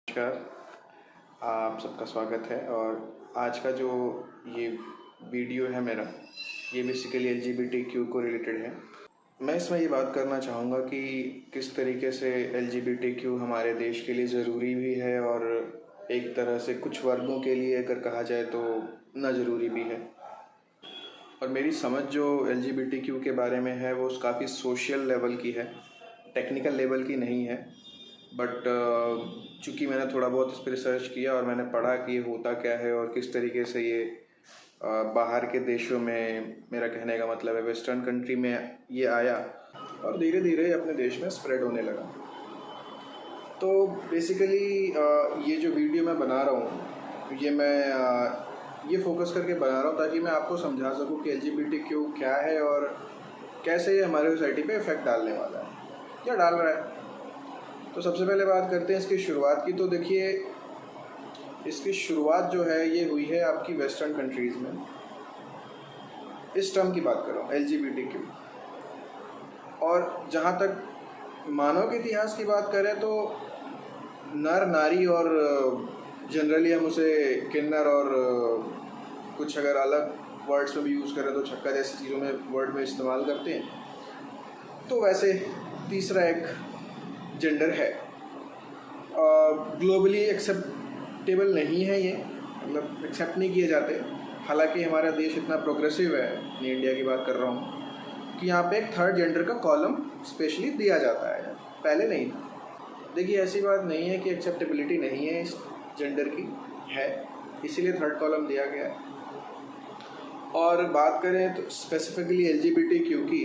नमस्कार। आप सबका स्वागत है। और आज का जो ये वीडियो है मेरा, ये बेसिकली एलजीबीटीक्यू को रिलेटेड है। मैं इसमें ये बात करना चाहूँगा कि किस तरीके से एलजीबीटीक्यू हमारे देश के लिए ज़रूरी भी है और एक तरह से कुछ वर्गों के लिए अगर कहा जाए तो ना ज़रूरी भी है। और मेरी समझ जो एलजीबीटीक्यू के बारे में है वो काफ़ी सोशल लेवल की है, टेक्निकल लेवल की नहीं है। बट चूँकि मैंने थोड़ा बहुत इस पर रिसर्च किया और मैंने पढ़ा कि ये होता क्या है और किस तरीके से ये बाहर के देशों में, मेरा कहने का मतलब है वेस्टर्न कंट्री में ये आया और धीरे धीरे अपने देश में स्प्रेड होने लगा। तो बेसिकली ये जो वीडियो मैं बना रहा हूँ ये फोकस करके बना रहा हूँ ताकि मैं आपको समझा सकूँ कि एलजीबीटीक्यू क्या है और कैसे ये हमारे सोसाइटी पे इफ़ेक्ट डालने वाला है या डाल रहा है। तो सबसे पहले बात करते हैं इसकी शुरुआत की। तो देखिए, इसकी शुरुआत जो है ये हुई है आपकी वेस्टर्न कंट्रीज़ में। इस टर्म की बात कर रहा हूँ, एलजीबीटीक्यू। और जहाँ तक मानव के इतिहास की बात करें तो नर नारी और जनरली हम उसे किन्नर और कुछ अगर अलग वर्ड्स में भी यूज़ करें तो छक्का जैसी चीज़ों में वर्ड में इस्तेमाल करते हैं। तो वैसे तीसरा एक जेंडर है, ग्लोबली एक्सेप्टेबल नहीं है ये, मतलब एक्सेप्ट नहीं किए जाते। हालांकि हमारा देश इतना प्रोग्रेसिव है, मैं इंडिया की बात कर रहा हूँ, कि यहाँ पे एक थर्ड जेंडर का कॉलम स्पेशली दिया जाता है, पहले नहीं था। देखिए, ऐसी बात नहीं है कि एक्सेप्टेबिलिटी नहीं है इस जेंडर की, है, इसीलिए थर्ड कॉलम दिया गया है। और बात करें तो स्पेसिफिकली एलजीबीटीक्यू की,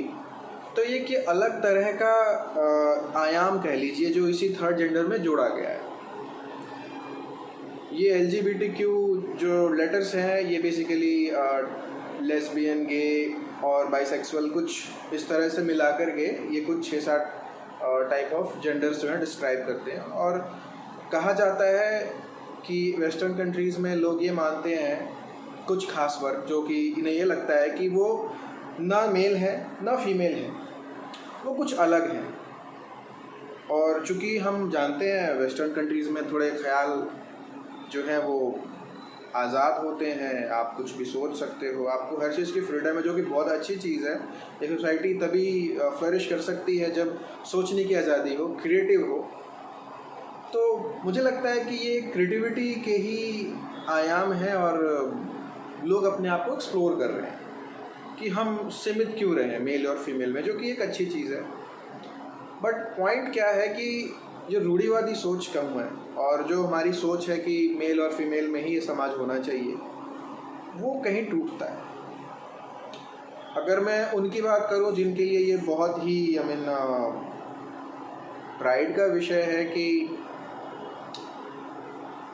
तो ये कि अलग तरह का आयाम कह लीजिए जो इसी थर्ड जेंडर में जोड़ा गया है। ये एलजीबीटीक्यू जो लेटर्स हैं ये बेसिकली लेस्बियन, गे और बाइसेक्सुअल कुछ इस तरह से मिला कर के ये कुछ 6-7 टाइप ऑफ जेंडर्स जो हैं डिस्क्राइब करते हैं। और कहा जाता है कि वेस्टर्न कंट्रीज़ में लोग ये मानते हैं, कुछ खास वर्ग, जो कि इन्हें ये लगता है कि वो ना मेल है ना फीमेल है, वो कुछ अलग हैं। और चूँकि हम जानते हैं वेस्टर्न कंट्रीज़ में थोड़े ख्याल जो है वो आज़ाद होते हैं, आप कुछ भी सोच सकते हो, आपको हर चीज़ की फ्रीडम है, जो कि बहुत अच्छी चीज़ है। एक सोसाइटी तभी फ्लरिश कर सकती है जब सोचने की आज़ादी हो, क्रिएटिव हो। तो मुझे लगता है कि ये क्रिएटिविटी के ही आयाम हैं और लोग अपने आप को एक्सप्लोर कर रहे हैं कि हम सीमित क्यों रहें मेल और फीमेल में, जो कि एक अच्छी चीज़ है। बट पॉइंट क्या है कि जो रूढ़िवादी सोच कम है और जो हमारी सोच है कि मेल और फीमेल में ही ये समाज होना चाहिए, वो कहीं टूटता है। अगर मैं उनकी बात करूं जिनके लिए ये बहुत ही प्राइड का विषय है कि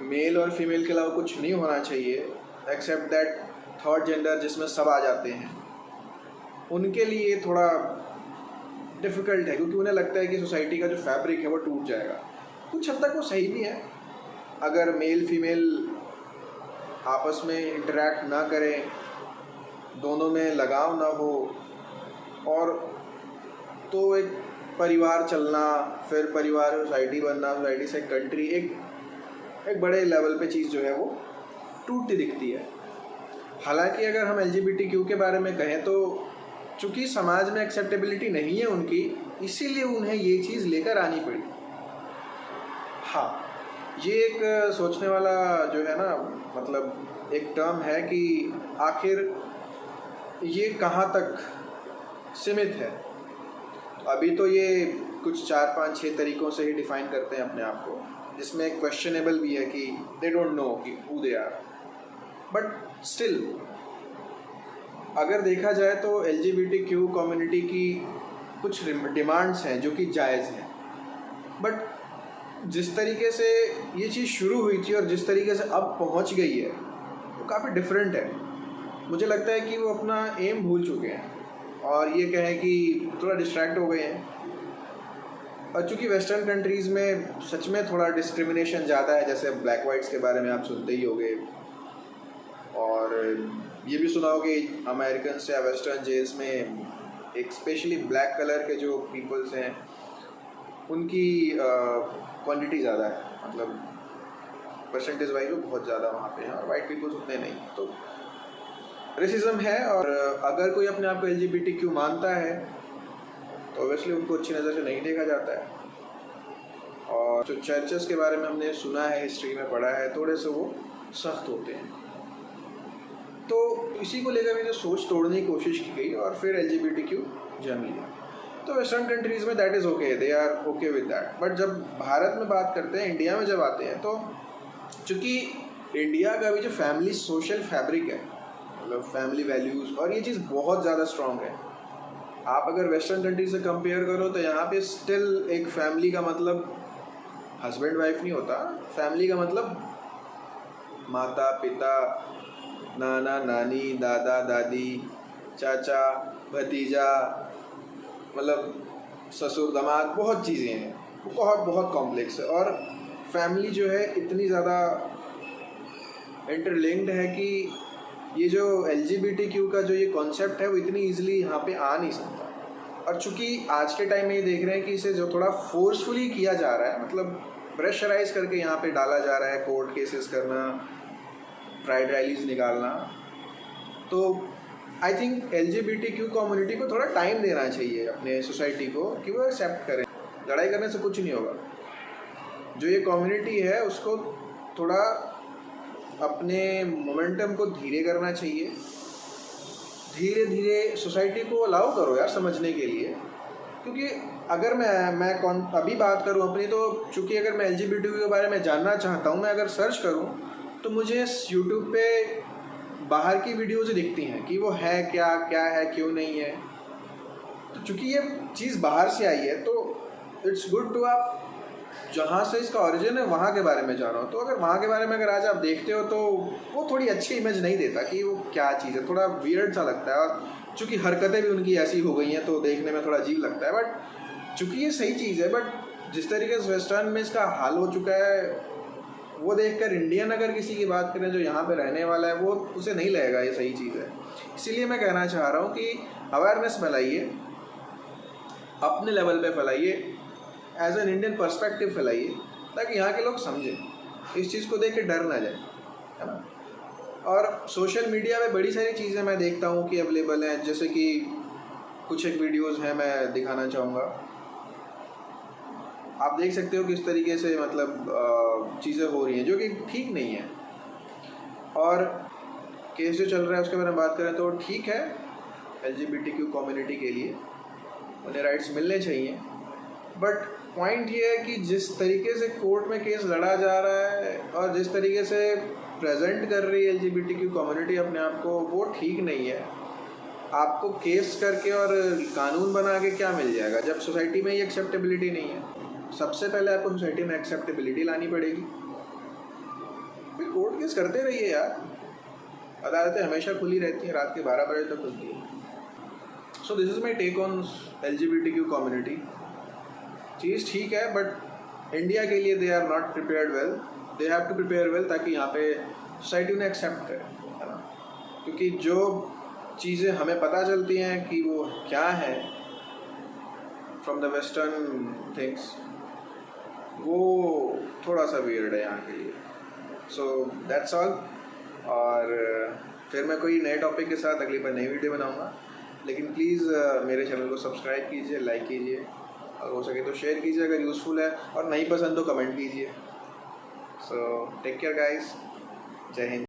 मेल और फीमेल के अलावा कुछ नहीं होना चाहिए एक्सेप्ट दैट थर्ड जेंडर जिसमें सब आ जाते हैं, उनके लिए ये थोड़ा डिफ़िकल्ट है, क्योंकि उन्हें लगता है कि सोसाइटी का जो फैब्रिक है वो टूट जाएगा। कुछ हद तक वो सही भी है। अगर मेल फीमेल आपस में इंटरेक्ट ना करें, दोनों में लगाव ना हो, और तो एक परिवार चलना, फिर परिवार सोसाइटी बनना, सोसाइटी से कंट्री, एक बड़े लेवल पे चीज़ जो है वो टूटती दिखती है। हालांकि अगर हम एलजीबीटीक्यू के बारे में कहें तो चूँकि समाज में एक्सेप्टेबिलिटी नहीं है उनकी, इसीलिए उन्हें ये चीज़ लेकर आनी पड़ी। हाँ, ये एक सोचने वाला जो है ना, मतलब एक टर्म है कि आखिर ये कहाँ तक सीमित है। अभी तो ये कुछ 4-5-6 तरीक़ों से ही डिफ़ाइन करते हैं अपने आप को, जिसमें क्वेश्चनेबल भी है कि दे डोंट नो कि who they are. But still अगर देखा जाए तो एलजीबीटीक्यू कम्युनिटी की कुछ डिमांड्स हैं जो कि जायज़ हैं। बट जिस तरीके से ये चीज़ शुरू हुई थी और जिस तरीके से अब पहुंच गई है वो काफ़ी डिफरेंट है। मुझे लगता है कि वो अपना एम भूल चुके हैं और ये कहें कि थोड़ा डिस्ट्रैक्ट हो गए हैं। और चूँकि वेस्टर्न कंट्रीज़ में सच में थोड़ा डिस्क्रिमिनेशन ज़्यादा है, जैसे ब्लैक वाइट्स के बारे में आप सुनते ही होंगे, और ये भी सुना होगा कि अमेरिकन या वेस्टर्न जेल्स में एक स्पेशली ब्लैक कलर के जो पीपल्स हैं उनकी क्वांटिटी ज़्यादा है, मतलब परसेंटेज वाइज वो बहुत ज़्यादा वहाँ पे हैं और वाइट पीपल्स उतने नहीं। तो रेसिज्म है, और अगर कोई अपने आप को LGBTQ मानता है तो ऑब्वियसली उनको अच्छी नज़र से नहीं देखा जाता है। और जो चर्चेस के बारे में हमने सुना है, हिस्ट्री में पढ़ा है, थोड़े से वो सख्त होते हैं। तो इसी को लेकर भी जो सोच तोड़ने की कोशिश की गई और फिर LGBTQ जन्म लिया। तो वेस्टर्न कंट्रीज़ में that is okay, they are okay with that. But जब भारत में बात करते हैं, इंडिया में जब आते हैं, तो चूँकि इंडिया का भी जो फैमिली सोशल फैब्रिक है, मतलब फैमिली वैल्यूज़, और ये चीज़ बहुत ज़्यादा स्ट्रॉन्ग है। आप अगर वेस्टर्न कंट्री से कंपेयर करो तो यहाँ पे स्टिल एक फैमिली का मतलब हस्बैंड वाइफ नहीं होता। फैमिली का मतलब माता पिता, नाना नानी, दादा दादी, चाचा भतीजा, मतलब ससुर दामाद, बहुत चीज़ें हैं, बहुत बहुत कॉम्प्लेक्स है। और फैमिली जो है इतनी ज़्यादा इंटरलिंक्ड है कि ये जो LGBTQ का जो ये कॉन्सेप्ट है वो इतनी ईजिली यहाँ पे आ नहीं सकता। और चूँकि आज के टाइम में ये देख रहे हैं कि इसे जो थोड़ा फोर्सफुली किया जा रहा है, मतलब प्रेशराइज करके यहाँ पे डाला जा रहा है, कोर्ट केसेस करना, प्राइड रैलीज निकालना। तो आई थिंक LGBTQ कम्युनिटी को थोड़ा टाइम देना चाहिए अपने सोसाइटी को कि वो एक्सेप्ट करें। लड़ाई करने से कुछ नहीं होगा। जो ये कम्युनिटी है उसको थोड़ा अपने मोमेंटम को धीरे करना चाहिए। धीरे धीरे सोसाइटी को अलाउ करो यार समझने के लिए। क्योंकि अगर मैं अभी बात करूं अपनी, तो चूँकि अगर मैं LGBTQ के बारे में जानना चाहता हूं, मैं अगर सर्च करूं तो मुझे यूट्यूब पे बाहर की वीडियोज़ दिखती हैं कि वो है क्या, क्या है, क्यों नहीं है। तो चूँकि ये चीज़ बाहर से आई है तो इट्स गुड टू आप जहाँ से इसका ओरिजिन है वहाँ के बारे में जानो। तो अगर वहाँ के बारे में अगर आज आप देखते हो तो वो थोड़ी अच्छी इमेज नहीं देता कि वो क्या चीज़ है, थोड़ा वियर्ड सा लगता है। और चूँकि हरकतें भी उनकी ऐसी हो गई हैं तो देखने में थोड़ा अजीब लगता है। बट चूँकि ये सही चीज़ है, बट जिस तरीके से वेस्टर्न में इसका हाल हो चुका है वो देखकर इंडियन अगर किसी की बात करें जो यहाँ पे रहने वाला है, वो उसे नहीं लगेगा ये सही चीज़ है। इसीलिए मैं कहना चाह रहा हूँ कि अवेयरनेस फैलाइए, अपने लेवल पे फैलाइए, एज एन इंडियन पर्सपेक्टिव फैलाइए, ताकि यहाँ के लोग समझें, इस चीज़ को देख के डर ना जाए, है ना। और सोशल मीडिया पे बड़ी सारी चीज़ें मैं देखता हूँ कि अवेलेबल हैं, जैसे कि कुछ एक वीडियोज़ हैं मैं दिखाना चाहूँगा। आप देख सकते हो किस तरीके से मतलब चीज़ें हो रही हैं जो कि ठीक नहीं है। और केस जो चल रहा है उसके बारे में बात करें तो ठीक है, LGBTQ कम्युनिटी के लिए उन्हें राइट्स मिलने चाहिए। बट पॉइंट ये है कि जिस तरीके से कोर्ट में केस लड़ा जा रहा है और जिस तरीके से प्रेजेंट कर रही है LGBTQ कम्युनिटी अपने आप को, वो ठीक नहीं है। आपको केस करके और कानून बना के क्या मिल जाएगा जब सोसाइटी में ये एक्सेप्टेबिलिटी नहीं है। सबसे पहले आपको सोसाइटी में एक्सेप्टेबिलिटी लानी पड़ेगी, फिर कोर्ट केस करते रहिए यार। अदालतें हमेशा खुली रहती हैं, रात के 12 बजे तक खुलती है। So this is my take on LGBTQ community. चीज़ ठीक है, बट इंडिया के लिए they are not prepared well, they have to prepare well, ताकि यहाँ पे सोसाइटी उन्हें एक्सेप्ट करे, है ना। क्योंकि जो चीज़ें हमें पता चलती हैं कि वो क्या है फ्रॉम द वेस्टर्न थिंग्स, वो थोड़ा सा वियर्ड है यहाँ के लिए। So that's all. और फिर मैं कोई नए टॉपिक के साथ अगली बार नई वीडियो बनाऊँगा। लेकिन प्लीज़ मेरे चैनल को सब्सक्राइब कीजिए, लाइक कीजिए, और हो सके तो शेयर कीजिए अगर यूज़फुल है, और नहीं पसंद तो कमेंट कीजिए। सो टेक केयर गाइस, जय हिंद।